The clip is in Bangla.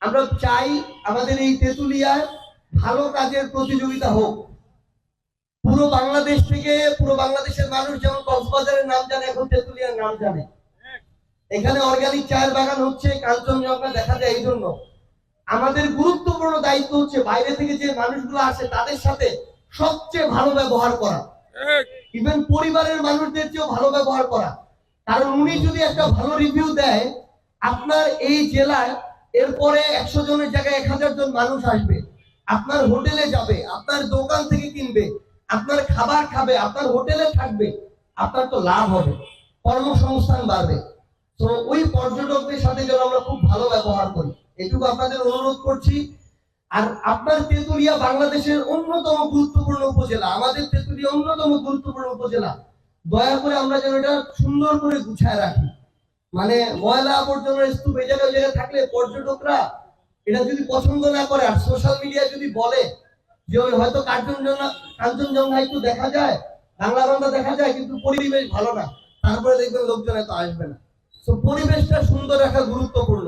আমরা চাই আমাদের এই তেতুলিয়ায় ভালো কাজের প্রতিযোগিতা হোক। পুরো বাংলাদেশ থেকে পুরো বাংলাদেশের মানুষ যেমন কক্সবাজারের নাম জানে, এখন তেতুলিয়ার নাম জানে। এখানে অর্গানিক চায়ের বাগান হচ্ছে, কাঞ্চনজঙ্ঘা দেখা যায়। এই জন্য আমাদের গুরুত্বপূর্ণ দায়িত্ব হচ্ছে বাইরে থেকে যে মানুষগুলো আসে তাদের সাথে সবচেয়ে ভালো ব্যবহার করা, ইভেন পরিবারের মানুষদের চেয়েও ভালো ব্যবহার করা। কারণ উনি যদি একটা ভালো রিভিউ দেয়, আপনার এই জেলায় এরপরে 100 জনের জায়গায় 1000 জন মানুষ আসবে, আপনার হোটেলে যাবে, আপনার দোকান থেকে কিনবে, আপনার খাবার খাবে, আপনার হোটেলে থাকবে, আপনার তো লাভ হবে, কর্মসংস্থান বাড়বে। তো ওই পর্যটকদের সাথে যেন আমরা খুব ভালো ব্যবহার করি, এটুকু আপনাদের অনুরোধ করছি। আর আপনার তেতুলিয়া বাংলাদেশের অন্যতম গুরুত্বপূর্ণ উপজেলা, আমাদের তেতুলিয়া অন্যতম গুরুত্বপূর্ণ উপজেলা। দয়া করে আমরা যেন এটা সুন্দর করে গুছায় রাখি। মানে ময়লা আবর্জনার স্তূপ এই জায়গায় থাকলে পর্যটকরা এটা যদি পছন্দ না করে, আর সোশ্যাল মিডিয়া যদি বলে যে ওই হয়তো কাঞ্চনজঙ্ঘা একটু দেখা যায়, বাংলাবান্ধা দেখা যায়, কিন্তু পরিবেশ ভালো না, তারপরে দেখবেন লোকজন এত আসবে না। তো পরিবেশটা সুন্দর রাখা গুরুত্বপূর্ণ।